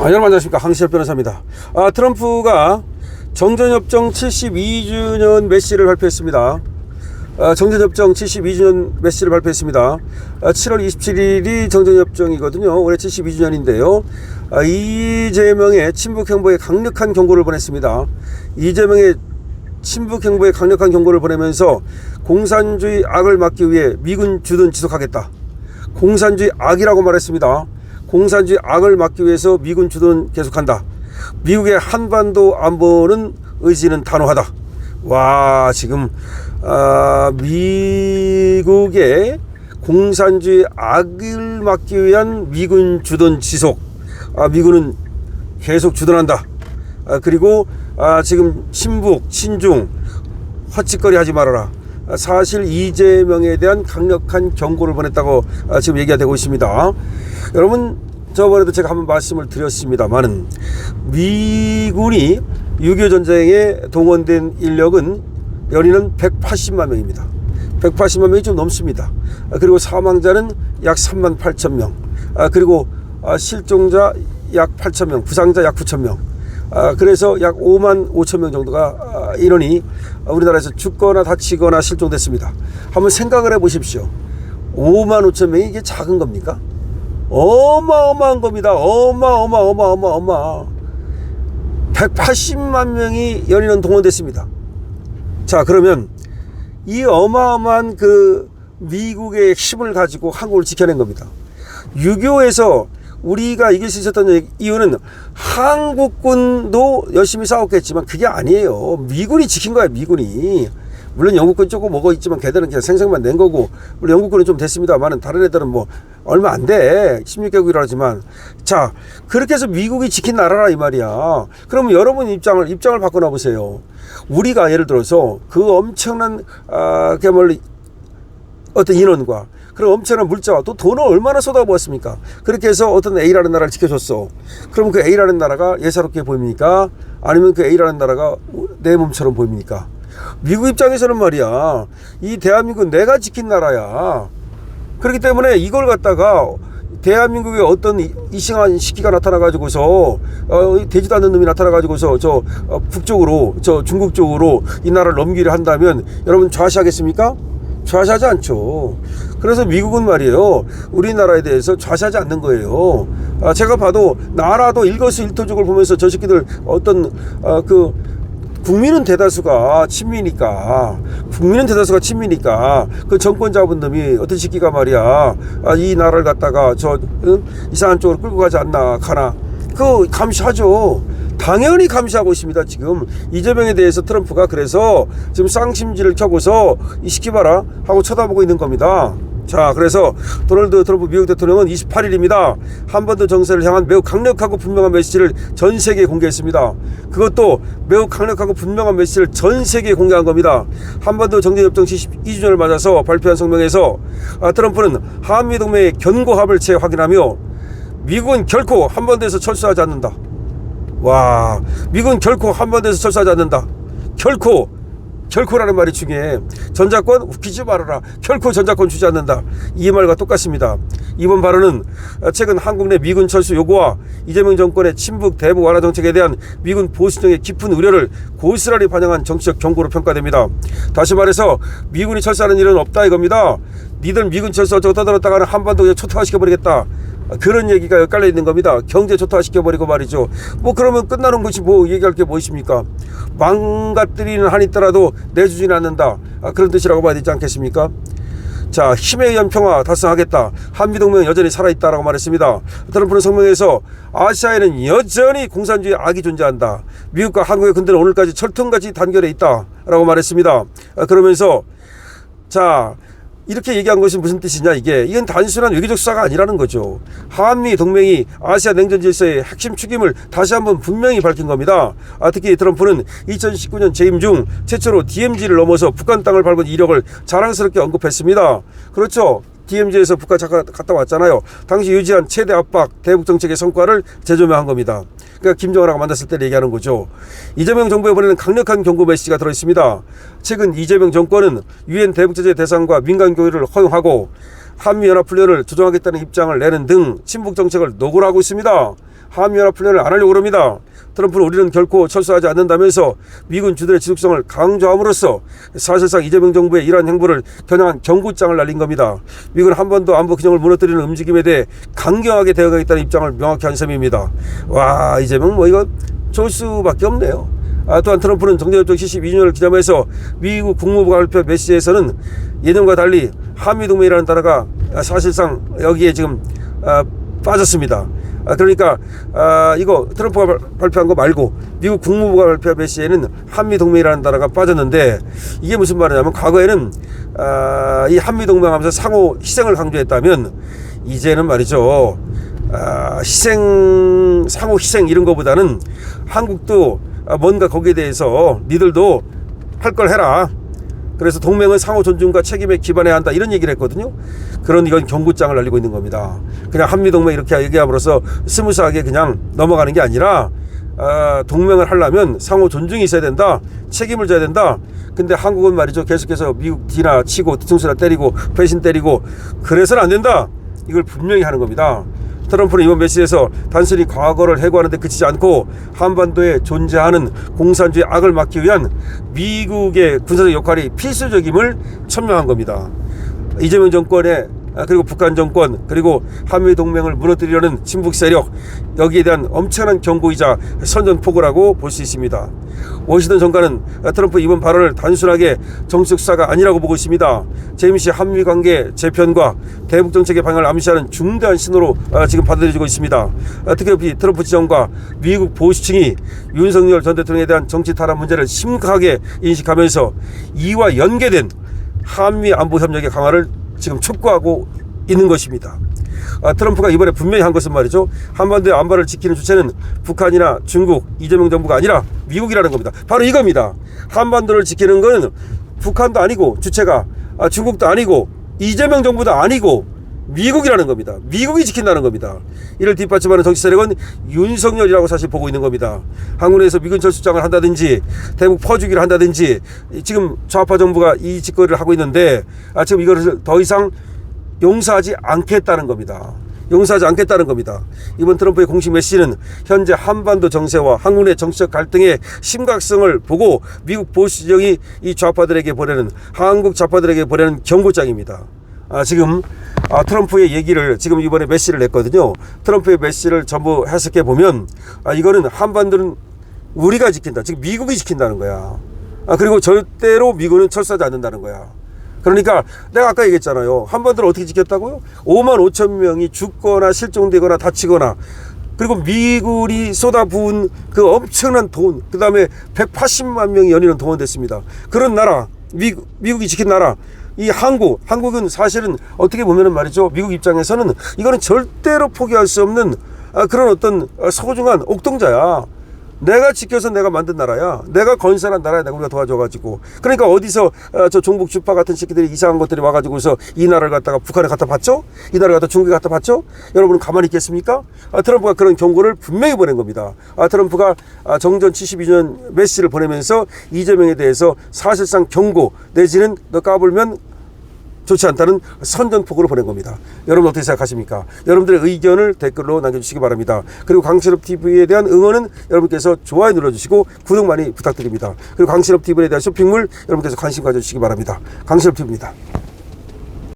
여러분 안녕하십니까, 황시엽 변호사입니다. 트럼프가 정전협정 72주년 메시를 발표했습니다. 정전협정 72주년 메시를 발표했습니다. 7월 27일이 정전협정이거든요. 올해 72주년인데요. 이재명의 친북 행보에 강력한 경고를 보냈습니다. 이재명의 친북 행보에 강력한 경고를 보내면서 공산주의 악을 막기 위해 미군 주둔 지속하겠다. 공산주의 악이라고 말했습니다. 공산주의 악을 막기 위해서 미군 주둔 계속한다. 미국의 한반도 안보는 의지는 단호하다. 와, 지금 미국의 공산주의 악을 막기 위한 미군 주둔 지속. 미군은 계속 주둔한다. 그리고 지금 친북, 친중 헛짓거리 하지 말아라. 사실 이재명에 대한 강력한 경고를 보냈다고 지금 얘기가 되고 있습니다. 여러분, 저번에도 제가 한번 말씀을 드렸습니다만은 미군이 6.25 전쟁에 동원된 인력은 연인은 180만 명입니다. 180만 명이 좀 넘습니다. 그리고 사망자는 약 3만 8천 명, 그리고 실종자 약 8천 명, 부상자 약 9천 명, 그래서 약 5만 5천 명 정도가 인원이 우리나라에서 죽거나 다치거나 실종됐습니다. 한번 생각을 해 보십시오. 5만 5천 명이 이게 작은 겁니까? 어마어마한 겁니다. 어마. 180만 명이 연인원 동원됐습니다. 자, 그러면 이 어마어마한 그 미국의 힘을 가지고 한국을 지켜낸 겁니다. 6.25에서 우리가 이길 수 있었던 이유는 한국군도 열심히 싸웠겠지만 그게 아니에요. 미군이 지킨 거야, 미군이. 물론 영국군 조금 먹어 있지만 걔들은 그냥 생색만 낸 거고, 물론 영국군은 좀 됐습니다만 다른 애들은 뭐 얼마 안 돼. 16개국이라 하지만. 자, 그렇게 해서 미국이 지킨 나라라 이 말이야. 그러면 여러분 입장을 바꿔놔 보세요. 우리가 예를 들어서 그 엄청난 그야말로 어떤 인원과 그런 엄청난 물자와 또 돈을 얼마나 쏟아부었습니까? 그렇게 해서 어떤 A라는 나라를 지켜줬어. 그럼 그 A라는 나라가 예사롭게 보입니까? 아니면 그 A라는 나라가 내 몸처럼 보입니까? 미국 입장에서는 말이야, 이 대한민국은 내가 지킨 나라야. 그렇기 때문에 이걸 갖다가 대한민국에 어떤 이상한 시기가 나타나가지고서 되지도 않는 놈이 나타나가지고서 북쪽으로, 중국 쪽으로 이 나라를 넘기려 한다면 여러분 좌시하겠습니까? 좌시하지 않죠. 그래서 미국은 말이에요, 우리나라에 대해서 좌시하지 않는 거예요. 제가 봐도 나라도 일거수일투족을 보면서 저 새끼들 어떤 국민은 대다수가 친미니까 그 정권 잡은 놈이 어떤 새끼가 말이야, 이 나라를 갖다가 이상한 쪽으로 끌고 가지 않나 가나, 그거 감시하죠. 당연히 감시하고 있습니다. 지금 이재명에 대해서 트럼프가 그래서 지금 쌍심지를 켜고서 이 시키봐라 하고 쳐다보고 있는 겁니다. 자, 그래서 도널드 트럼프 미국 대통령은 28일입니다. 한반도 정세를 향한 매우 강력하고 분명한 메시지를 전 세계에 공개했습니다. 그것도 매우 강력하고 분명한 메시지를 전 세계에 공개한 겁니다. 한반도 정전협정 72주년을 맞아서 발표한 성명에서 트럼프는 한미동맹의 견고함을 재확인하며 미국은 결코 한반도에서 철수하지 않는다. 와, 미국은 결코 한반도에서 철수하지 않는다. 결코라는 말이 중요해. 전자권 웃기지 말아라. 결코 전자권 주지 않는다. 이 말과 똑같습니다. 이번 발언은 최근 한국 내 미군 철수 요구와 이재명 정권의 친북 대북 완화 정책에 대한 미군 보수정의 깊은 우려를 고스란히 반영한 정치적 경고로 평가됩니다. 다시 말해서 미군이 철수하는 일은 없다 이겁니다. 니들 미군 철수 어쩌고 떠들었다가는 한반도 그냥 초토화시켜버리겠다. 그런 얘기가 깔려 있는 겁니다. 경제 초토화시켜버리고 말이죠. 뭐 그러면 끝나는 것이 뭐 얘기할 게 뭐 있습니까? 망가뜨리는 한이 있더라도 내주지는 않는다. 그런 뜻이라고 봐야 되지 않겠습니까? 자, 힘에 의한 평화 달성하겠다. 한미동맹은 여전히 살아있다라고 말했습니다. 트럼프는 성명에서 아시아에는 여전히 공산주의 악이 존재한다. 미국과 한국의 군대는 오늘까지 철통같이 단결해 있다라고 말했습니다. 그러면서 자, 이렇게 얘기한 것이 무슨 뜻이냐, 이건 단순한 외교적 수사가 아니라는 거죠. 한미 동맹이 아시아 냉전 질서의 핵심 축임을 다시 한번 분명히 밝힌 겁니다. 특히 트럼프는 2019년 재임 중 최초로 DMZ를 넘어서 북한 땅을 밟은 이력을 자랑스럽게 언급했습니다. 그렇죠. DMZ에서 북한 잠깐 갔다 왔잖아요. 당시 유지한 최대 압박 대북 정책의 성과를 재조명한 겁니다. 그러니까 김정은하고 만났을 때 얘기하는 거죠. 이재명 정부에 보내는 강력한 경고 메시지가 들어있습니다. 최근 이재명 정권은 유엔 대북 제재 대상과 민간 교류를 허용하고 한미연합훈련을 조정하겠다는 입장을 내는 등 친북 정책을 노골하고 있습니다. 한미연합 훈련을 안 하려고 합니다. 트럼프는 우리는 결코 철수하지 않는다면서 미군 주들의 지속성을 강조함으로써 사실상 이재명 정부의 이러한 행보를 겨냥한 경고장을 날린 겁니다. 미군은 한 번도 안보 균형을 무너뜨리는 움직임에 대해 강경하게 대응하겠다는 입장을 명확히 한 셈입니다. 와, 이재명 뭐 이거 좋을 수밖에 없네요. 또한 트럼프는 정전협정 72주년을 기념해서 미국 국무부가 발표한 메시지에서는 예년과 달리 한미동맹이라는 단어가 사실상 여기에 지금 빠졌습니다. 그러니까 이거 트럼프가 발표한 거 말고 미국 국무부가 발표한 메시지에는 한미동맹이라는 단어가 빠졌는데, 이게 무슨 말이냐면 과거에는 이 한미동맹 하면서 상호 희생을 강조했다면 이제는 말이죠, 상호 희생 이런 거보다는 한국도 뭔가 거기에 대해서 니들도 할 걸 해라. 그래서 동맹은 상호 존중과 책임에 기반해야 한다, 이런 얘기를 했거든요. 그런 이건 경고장을 날리고 있는 겁니다. 그냥 한미동맹 이렇게 얘기함으로써 스무스하게 그냥 넘어가는 게 아니라 동맹을 하려면 상호 존중이 있어야 된다, 책임을 져야 된다. 근데 한국은 말이죠, 계속해서 미국 뒤나 치고 뒤통수나 때리고 배신 때리고 그래서는 안 된다, 이걸 분명히 하는 겁니다. 트럼프는 이번 메시지에서 단순히 과거를 해고하는 데 그치지 않고 한반도에 존재하는 공산주의 악을 막기 위한 미국의 군사적 역할이 필수적임을 천명한 겁니다. 이재명 정권의 그리고 북한 정권 그리고 한미동맹을 무너뜨리려는 친북 세력, 여기에 대한 엄청난 경고이자 선전포고라고 볼 수 있습니다. 워싱턴 정가는 트럼프 이번 발언을 단순하게 정치적 수사가 아니라고 보고 있습니다. 재임시 한미관계 재편과 대북 정책의 방향을 암시하는 중대한 신호로 지금 받아들여지고 있습니다. 특히 트럼프 지정과 미국 보수층이 윤석열 전 대통령에 대한 정치 탄압 문제를 심각하게 인식하면서 이와 연계된 한미 안보 협력의 강화를 지금 촉구하고 있는 것입니다. 트럼프가 이번에 분명히 한 것은 말이죠, 한반도의 안보를 지키는 주체는 북한이나 중국, 이재명 정부가 아니라 미국이라는 겁니다. 바로 이겁니다. 한반도를 지키는 것은 북한도 아니고 주체가 중국도 아니고 이재명 정부도 아니고 미국이라는 겁니다. 미국이 지킨다는 겁니다. 이를 뒷받침하는 정치 세력은 윤석열이라고 사실 보고 있는 겁니다. 한국에서 미군 철수장을 한다든지 대북 퍼주기를 한다든지 지금 좌파 정부가 이 짓거리를 하고 있는데 지금 이것을 더 이상 용서하지 않겠다는 겁니다. 용서하지 않겠다는 겁니다. 이번 트럼프의 공식 메시지는 현재 한반도 정세와 한국 내 정치적 갈등의 심각성을 보고 미국 보수 지형이 이 좌파들에게 보내는, 한국 좌파들에게 보내는 경고장입니다. 지금 트럼프의 얘기를 지금 이번에 메시지를 냈거든요. 트럼프의 메시지를 전부 해석해 보면 이거는 한반도는 우리가 지킨다, 즉 미국이 지킨다는 거야. 그리고 절대로 미국은 철수하지 않는다는 거야. 그러니까 내가 아까 얘기했잖아요. 한반도를 어떻게 지켰다고요? 5만 5천 명이 죽거나 실종되거나 다치거나, 그리고 미군이 쏟아부은 그 엄청난 돈, 그 다음에 180만 명이 연이은 동원됐습니다. 그런 나라, 미국이 지킨 나라, 이 한국은 사실은 어떻게 보면은 말이죠, 미국 입장에서는 이거는 절대로 포기할 수 없는 그런 어떤 소중한 옥동자야. 내가 지켜서 내가 만든 나라야. 내가 건설한 나라야. 내가 우리가 도와줘가지고. 그러니까 어디서 저 종북 주파 같은 새끼들이 이상한 것들이 와가지고서 이 나라를 갖다가 북한에 갖다 받죠? 이 나라를 갖다 중국에 갖다 받죠? 여러분은 가만히 있겠습니까? 트럼프가 그런 경고를 분명히 보낸 겁니다. 트럼프가 정전 72주년 메시지를 보내면서 이재명에 대해서 사실상 경고 내지는 너 까불면 좋지 않다는 선전포고를 보낸 겁니다. 여러분 어떻게 생각하십니까? 여러분들의 의견을 댓글로 남겨주시기 바랍니다. 그리고 강신업TV에 대한 응원은 여러분께서 좋아요 눌러주시고 구독 많이 부탁드립니다. 그리고 강신업TV에 대한 쇼핑몰 여러분께서 관심 가져주시기 바랍니다. 강신업TV입니다.